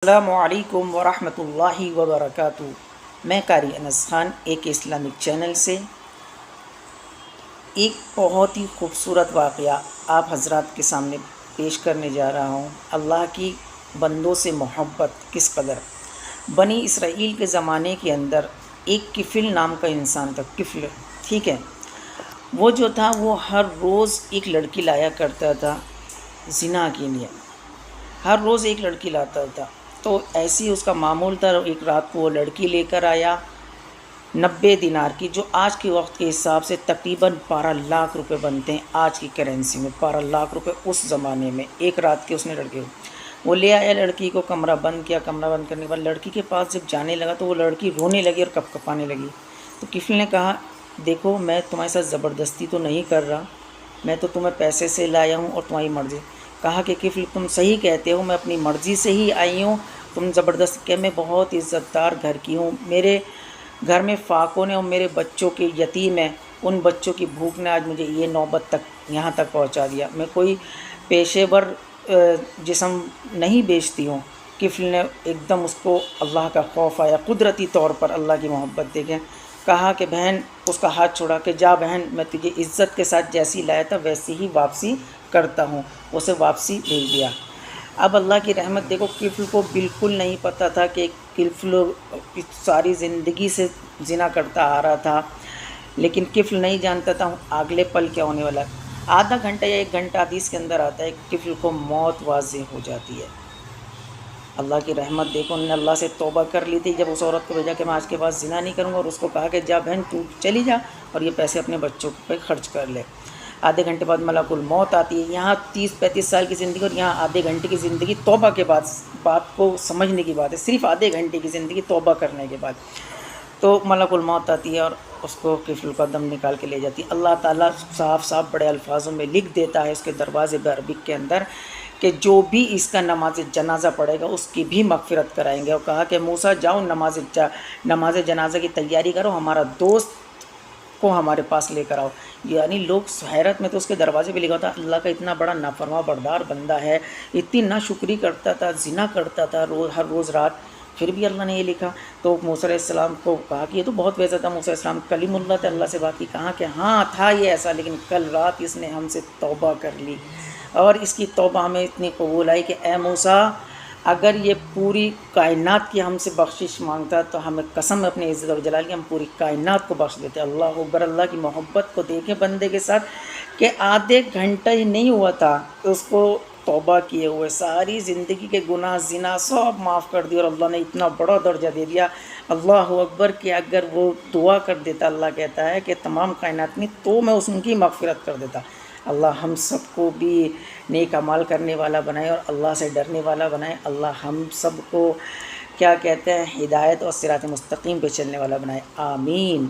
السلام علیکم ورحمۃ اللہ وبرکاتہ۔ میں قاری انس خان ایک اسلامک چینل سے ایک بہت ہی خوبصورت واقعہ آپ حضرات کے سامنے پیش کرنے جا رہا ہوں۔ اللہ کی بندوں سے محبت کس قدر۔ بنی اسرائیل کے زمانے کے اندر ایک کفل نام کا انسان تھا، کفل، ٹھیک ہے۔ وہ جو تھا وہ ہر روز ایک لڑکی لایا کرتا تھا زنا کے لیے، ہر روز ایک لڑکی لاتا تھا۔ تو ایسی اس کا معمول تھا۔ ایک رات کو وہ لڑکی لے کر آیا 90 دینار کی، جو آج کے وقت کے حساب سے تقریباً 12 لاکھ روپے بنتے ہیں آج کی کرنسی میں۔ 12 لاکھ روپے اس زمانے میں ایک رات کے اس نے لڑکے وہ لے آیا، لڑکی کو کمرہ بند کیا۔ کمرہ بند کرنے کے بعد لڑکی کے پاس جب جانے لگا تو وہ لڑکی رونے لگی اور کپ کپانے لگی۔ تو کفل نے کہا، دیکھو میں تمہارے ساتھ زبردستی تو نہیں کر رہا، میں تو تمہیں پیسے سے لایا ہوں اور تمہاری مرضی۔ کہا کہ کفل تم صحیح کہتے ہو، میں اپنی مرضی سے ہی آئی ہوں، تم زبردست کہ میں بہت عزت دار گھر کی ہوں، میرے گھر میں فاقوں نے اور میرے بچوں کے یتیم ہیں، ان بچوں کی بھوک نے آج مجھے یہ نوبت تک یہاں تک پہنچا دیا۔ میں کوئی پیشے ور جسم نہیں بیچتی ہوں۔ کفل نے ایک دم اس کو اللہ کا خوف آیا، قدرتی طور پر اللہ کی محبت دیکھیں۔ کہا کہ بہن، اس کا ہاتھ چھوڑا کہ جا بہن، میں تجھے عزت کے ساتھ جیسی لایا تھا ویسی ہی واپسی کرتا ہوں۔ اسے واپسی بھیج دیا۔ اب اللہ کی رحمت دیکھو، کفل کو بالکل نہیں پتہ تھا کہ کفل ساری زندگی سے زنا کرتا آ رہا تھا، لیکن کفل نہیں جانتا تھا اگلے پل کیا ہونے والا ہے۔ آدھا گھنٹہ یا 1 گھنٹہ حدیث کے اندر آتا ہے، کفل کو موت واضح ہو جاتی ہے۔ اللہ کی رحمت دیکھو، انہوں نے اللہ سے توبہ کر لی تھی۔ جب اس عورت کو بھیجا کہ میں آج کے بعد زنا نہیں کروں گا، اور اس کو کہا کہ جا بہن تو چلی جا اور یہ پیسے اپنے بچوں پہ خرچ کر لے۔ آدھے گھنٹے بعد ملک الموت آتی ہے۔ یہاں 30-35 سال کی زندگی اور یہاں آدھے گھنٹے کی زندگی، توبہ کے بعد بات کو سمجھنے کی بات ہے، صرف آدھے گھنٹے کی زندگی توبہ کرنے کے بعد۔ تو ملک الموت آتی ہے اور اس کو کفل کا دم نکال کے لے جاتی ہے۔ اللہ تعالیٰ صاف صاف بڑے الفاظوں میں لکھ دیتا ہے اس کے دروازے عربک کے اندر کہ جو بھی اس کا نماز جنازہ پڑھے گا اس کی بھی مغفرت کرائیں گے۔ اور کہا کہ موسیٰ جاؤ نماز جنازہ کی تیاری کرو، ہمارا دوست کو ہمارے پاس لے کر آؤ۔ یعنی لوگ حیرت میں تو اس کے دروازے پہ لکھا تھا اللہ کا اتنا بڑا نافرما بردار بندہ ہے، اتنی ناشکری کرتا تھا، زنا کرتا تھا ہر روز رات، پھر بھی اللہ نے یہ لکھا۔ تو موسیٰ علیہ السلام کو کہا کہ یہ تو بہت ویسا تھا، موسیٰ علیہ السلام کلیم اللہ تھا، اللہ سے بات کی۔ کہا کہ ہاں تھا یہ ایسا، لیکن کل رات اس نے ہم سے توبہ کر لی اور اس کی توبہ ہمیں اتنی قبول آئی کہ اے موسیٰ، اگر یہ پوری کائنات کی ہم سے بخشش مانگتا تو ہمیں قسم اپنے عزت اور جلال کی ہم پوری کائنات کو بخش دیتے۔ اللہ اکبر، اللہ کی محبت کو دیکھیں بندے کے ساتھ کہ آدھے گھنٹہ ہی نہیں ہوا تھا اس کو توبہ کیے ہوئے، ساری زندگی کے گناہ زنا سب معاف کر دی اور اللہ نے اتنا بڑا درجہ دے دیا۔ اللہ اکبر کہ اگر وہ دعا کر دیتا، اللہ کہتا ہے کہ تمام کائنات میں، تو میں ان کی مغفرت کر دیتا۔ اللہ ہم سب کو بھی نیک اعمال کرنے والا بنائے اور اللہ سے ڈرنے والا بنائے۔ اللہ ہم سب کو کیا کہتے ہیں، ہدایت اور صراط مستقیم پہ چلنے والا بنائے، آمین۔